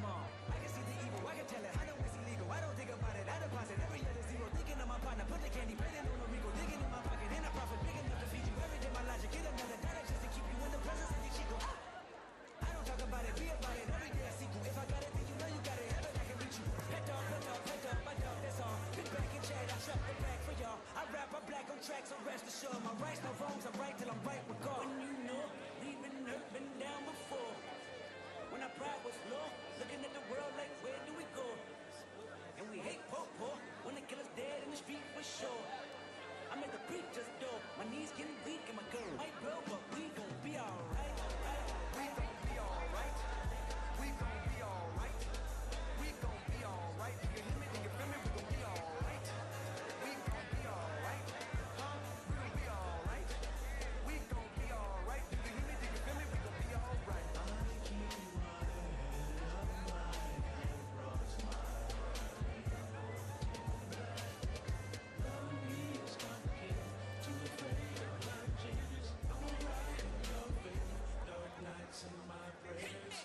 them all. I can see the evil, I can tell it. I know it's illegal. I don't think about it. I deposit every letter zero. Thinking of my partner, put the candy, painting on a Rico. Digging in my pocket, and I profit big enough to feed you. Every day my logic, get another data just to keep you in the presence of your chico. I don't talk about it, be about it. Every day I seek you. If I got it, then you know you got it. Heaven, I can reach you. Head dog, my dog, that's all. Big back and chat, I shut the back for y'all. I rap, I'm black on track, so rest assured. My rights, no wrongs, I'm right till I'm right with God. When you know, we've been hurt, been down before. When our pride was low, looking at the world like, where do we go? And we hate poor, when they kill us dead in the street for sure. I'm at the preacher's door, my knees getting weak and my girl might blow, but we gon' be alright. We gon' be alright. We gon' be alright. We gon' be alright. Do you hear me? Do you feel me? We gon' be alright. We gon' be alright. Huh? We gon' be alright. We gon' be alright. Do you hear me? Do you feel me? We gon' be alright. In my prayers.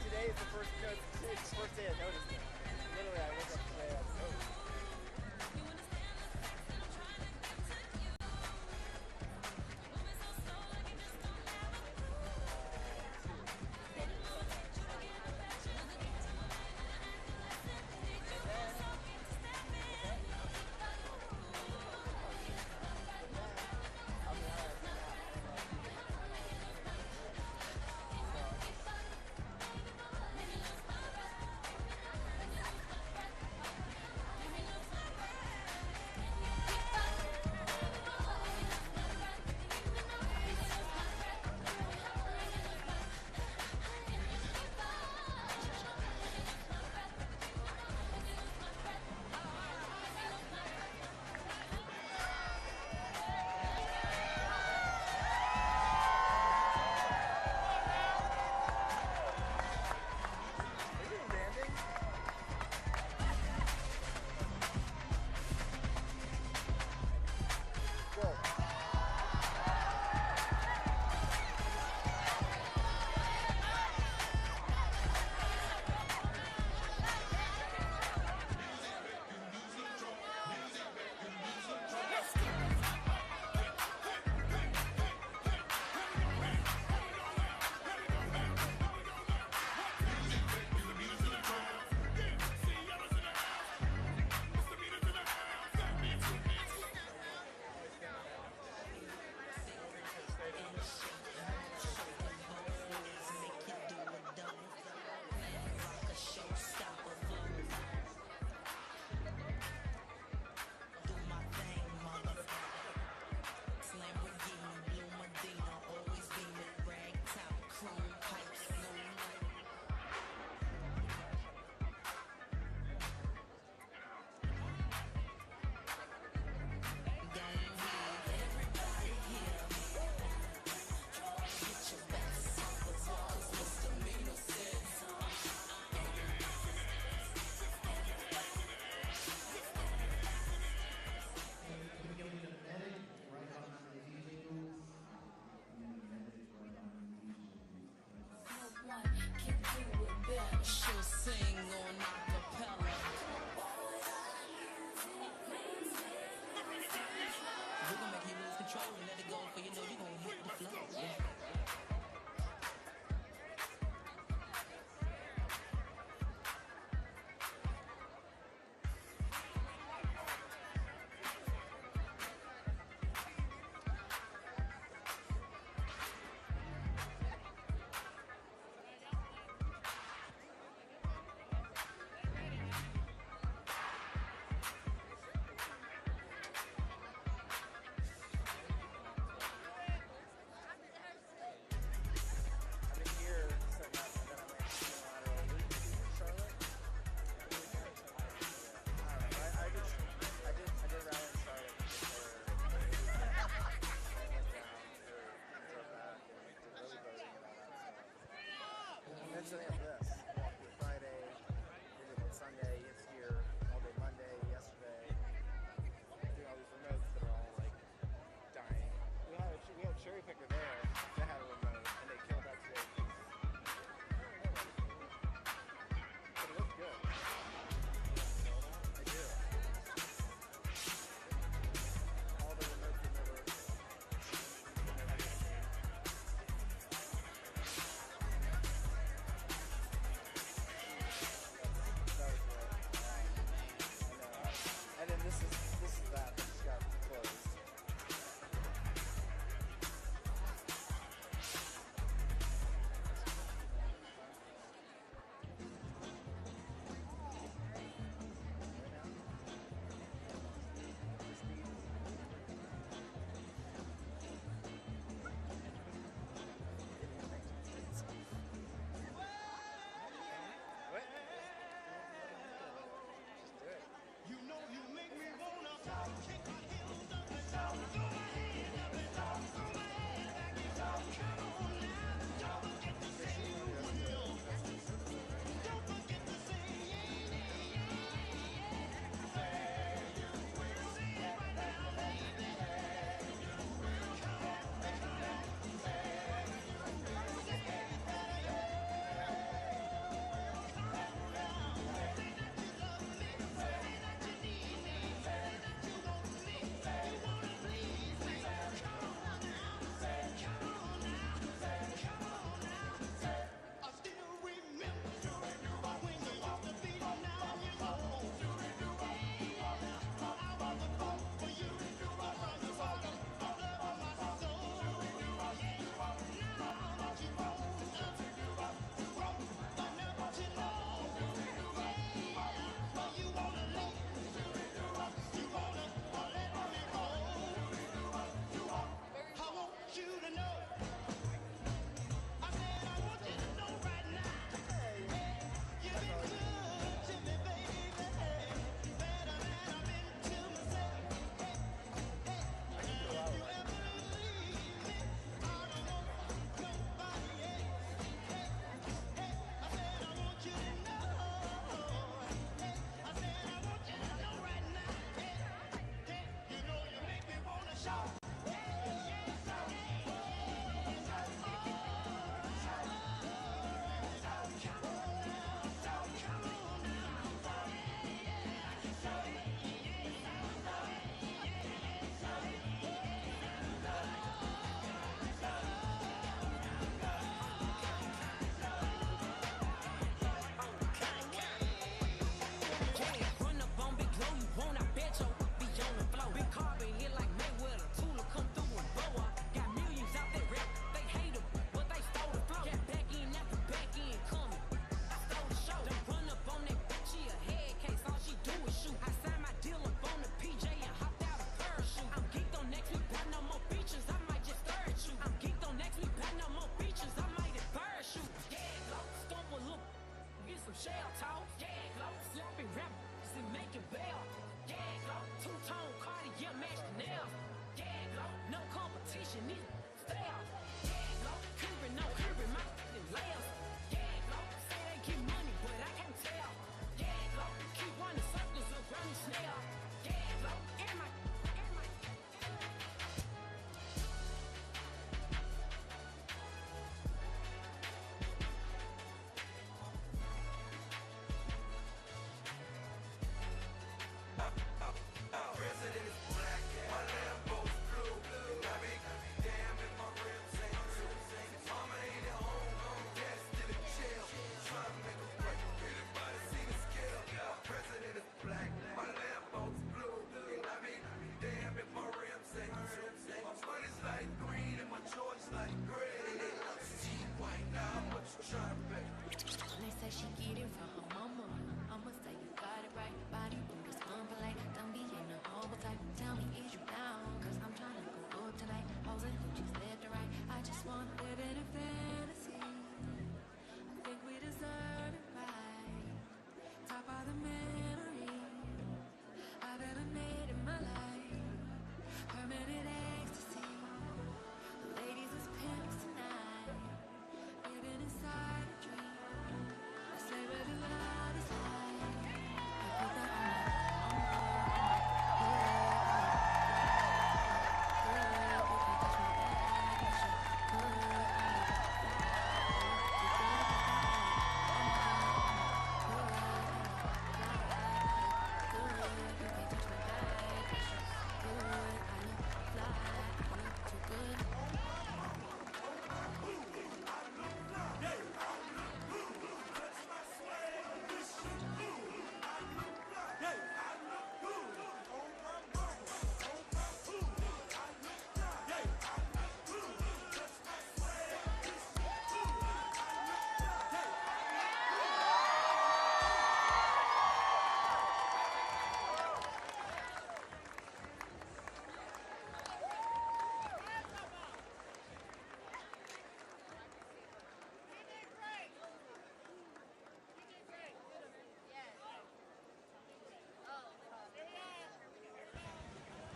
Today is the first day I noticed it. Literally, I woke up today, I was like, oh. control and let it go, for you know you gon' hit the flow. Yeah.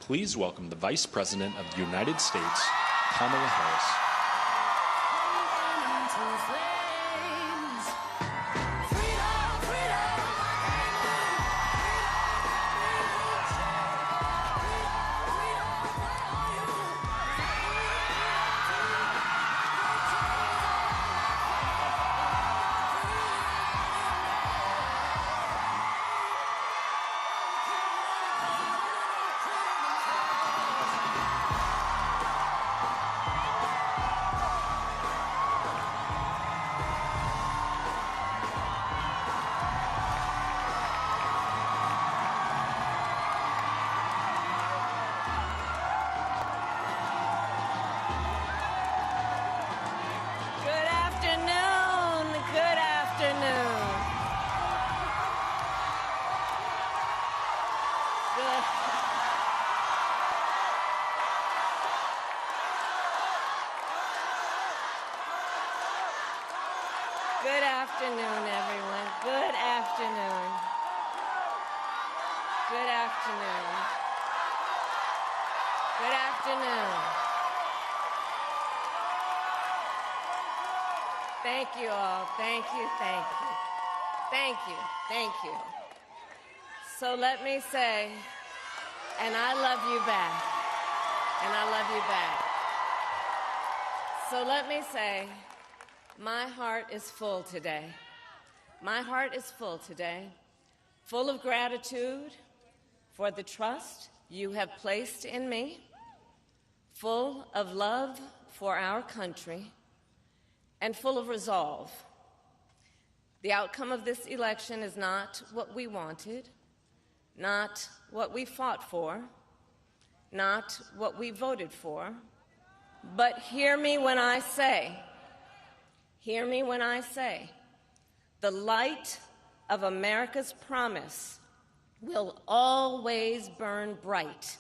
please welcome the Vice President of the United States, Kamala Harris. Good afternoon, everyone. Good afternoon. Good afternoon. Good afternoon. Thank you all. Thank you, thank you. Thank you, thank you. So let me say, and I love you back. And I love you back. So let me say, my heart is full today. My heart is full today, full of gratitude for the trust you have placed in me, full of love for our country, and full of resolve. The outcome of this election is not what we wanted, not what we fought for, not what we voted for, but hear me when I say, the light of America's promise will always burn bright.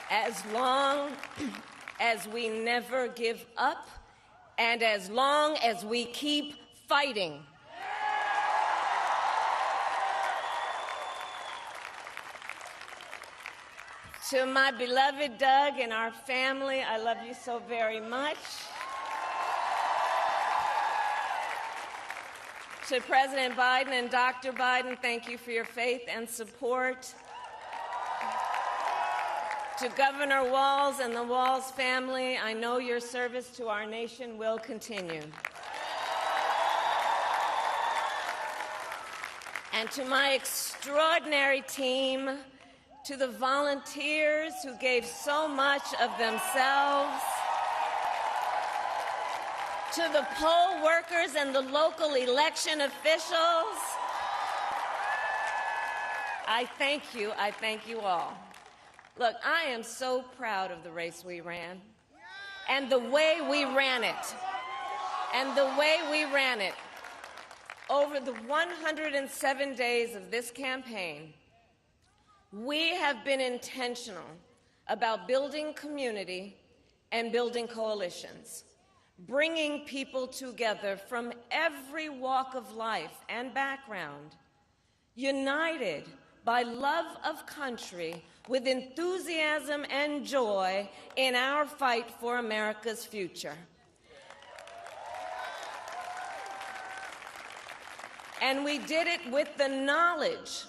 As long as we never give up, and as long as we keep fighting. To my beloved Doug and our family, I love you so very much. To President Biden and Dr. Biden, thank you for your faith and support. To Governor Walz and the Walz family, I know your service to our nation will continue. And to my extraordinary team, to the volunteers who gave so much of themselves, to the poll workers and the local election officials, I thank you all. Look, I am so proud of the race we ran, and the way we ran it, Over the 107 days of this campaign, we have been intentional about building community and building coalitions, bringing people together from every walk of life and background, united by love of country with enthusiasm and joy in our fight for America's future. And we did it with the knowledge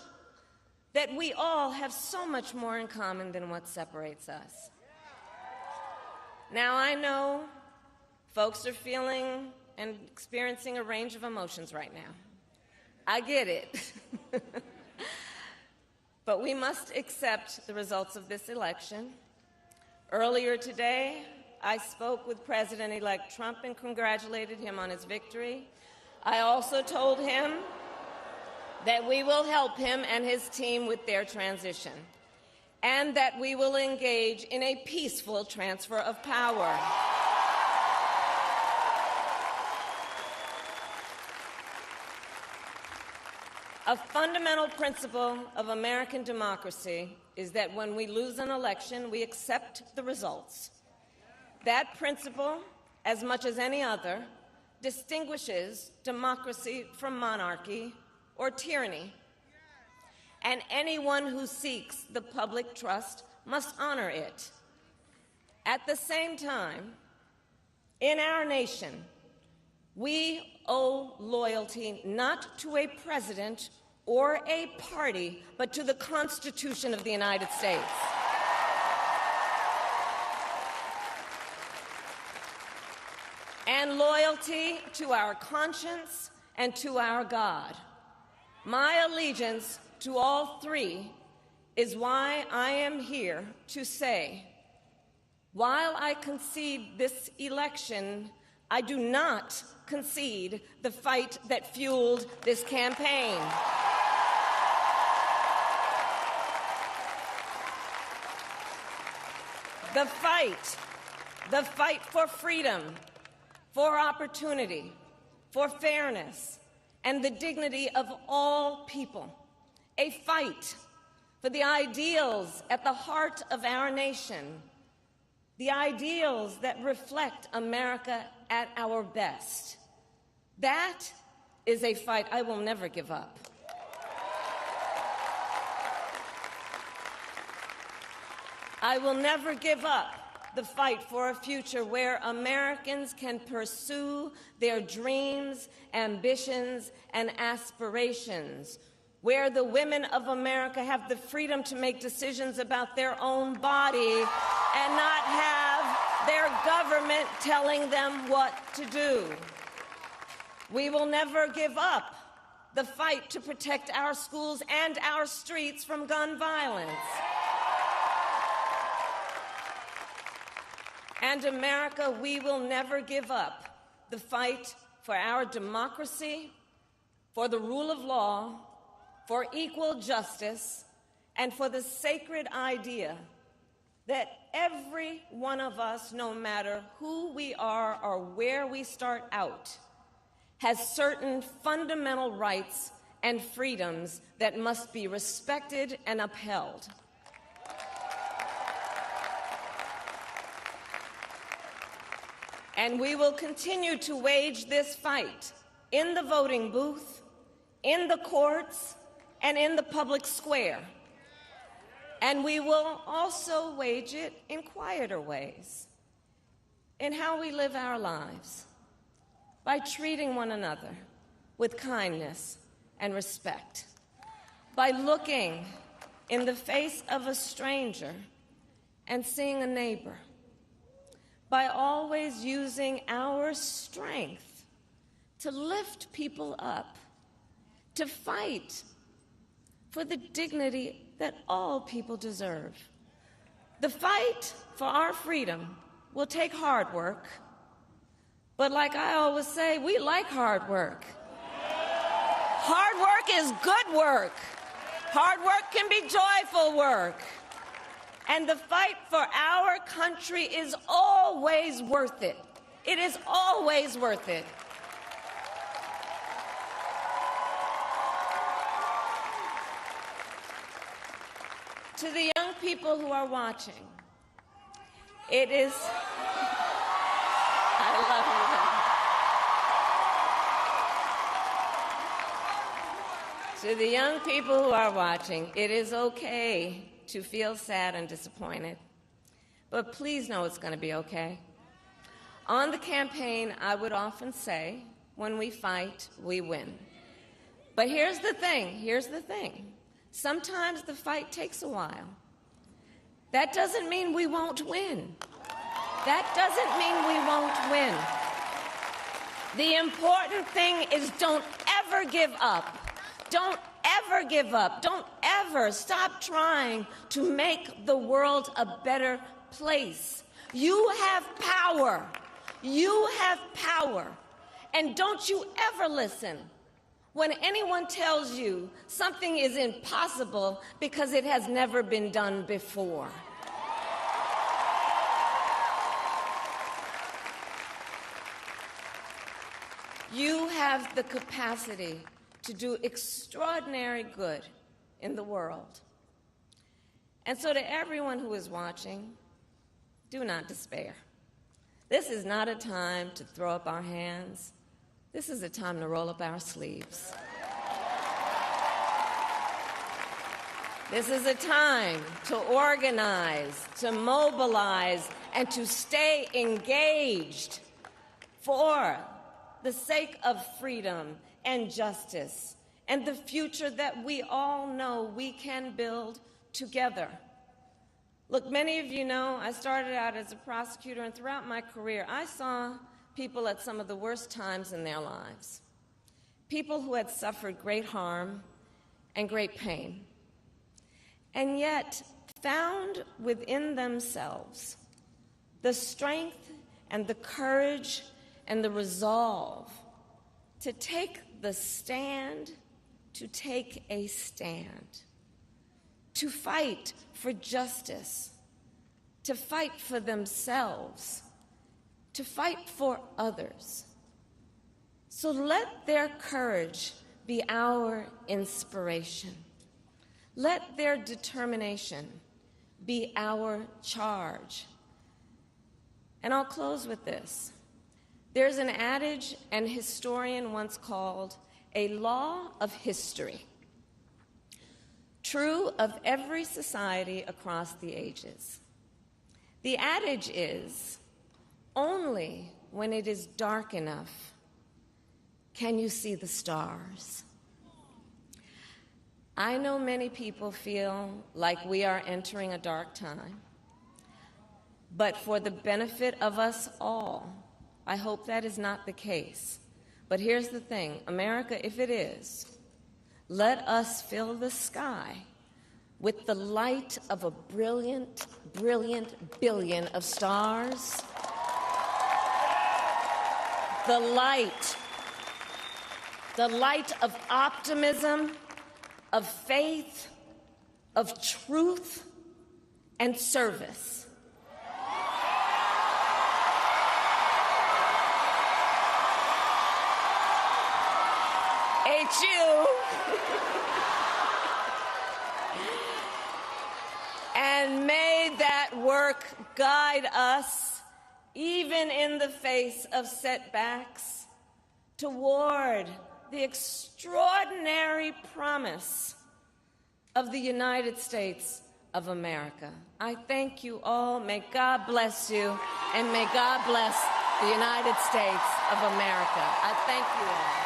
that we all have so much more in common than what separates us. Now, I know folks are feeling and experiencing a range of emotions right now. I get it. But we must accept the results of this election. Earlier today, I spoke with President-elect Trump and congratulated him on his victory. I also told him that we will help him and his team with their transition, and that we will engage in a peaceful transfer of power. A fundamental principle of American democracy is that when we lose an election, we accept the results. That principle, as much as any other, distinguishes democracy from monarchy or tyranny. and anyone who seeks the public trust must honor it. At the same time, in our nation, we owe loyalty not to a president or a party, but to the Constitution of the United States. And loyalty to our conscience and to our God. My allegiance to all three is why I am here to say, while I concede this election, I do not concede the fight that fueled this campaign. The fight for freedom, for opportunity, for fairness, and the dignity of all people. A fight for the ideals at the heart of our nation, the ideals that reflect America at our best. That is a fight I will never give up. I will never give up the fight for a future where Americans can pursue their dreams, ambitions, and aspirations, where the women of America have the freedom to make decisions about their own body and not have their government telling them what to do. We will never give up the fight to protect our schools and our streets from gun violence. And America, we will never give up the fight for our democracy, for the rule of law, for equal justice, and for the sacred idea that every one of us, no matter who we are or where we start out, has certain fundamental rights and freedoms that must be respected and upheld. And we will continue to wage this fight in the voting booth, in the courts, and in the public square. And we will also wage it in quieter ways, in how we live our lives, by treating one another with kindness and respect, by looking in the face of a stranger and seeing a neighbor, by always using our strength to lift people up, to fight for the dignity that all people deserve. The fight for our freedom will take hard work, but like I always say, we like hard work. Hard work is good work. Hard work can be joyful work. And the fight for our country is always worth it. It is always worth it. To the young people who are watching, it is... I love you. To the young people who are watching, it is okay to feel sad and disappointed, but please know it's going to be okay. On the campaign, I would often say, when we fight, we win. But here's the thing. Sometimes the fight takes a while. That doesn't mean we won't win. That doesn't mean we won't win. The important thing is don't ever give up. Don't ever give up. Don't ever stop trying to make the world a better place. You have power. You have power. And don't you ever listen when anyone tells you something is impossible because it has never been done before. You have the capacity to do extraordinary good in the world. And so to everyone who is watching, do not despair. This is not a time to throw up our hands. This is a time to roll up our sleeves. This is a time to organize, to mobilize, and to stay engaged for the sake of freedom and justice and the future that we all know we can build together. Look, many of you know I started out as a prosecutor, and throughout my career, I saw people at some of the worst times in their lives. People who had suffered great harm and great pain, and yet found within themselves the strength and the courage and the resolve to take the stand, to take a stand, to fight for justice, to fight for themselves, to fight for others. So let their courage be our inspiration. Let their determination be our charge. And I'll close with this. There's an adage an historian once called a law of history, true of every society across the ages. The adage is, only when it is dark enough can you see the stars. I know many people feel like we are entering a dark time, but for the benefit of us all, I hope that is not the case. But here's the thing, America, if it is, let us fill the sky with the light of a brilliant, brilliant billion of stars. The light of optimism, of faith, of truth, and service. HU. And may that work guide us, even in the face of setbacks, toward the extraordinary promise of the United States of America. I thank you all. May God bless you, and may God bless the United States of America. I thank you all.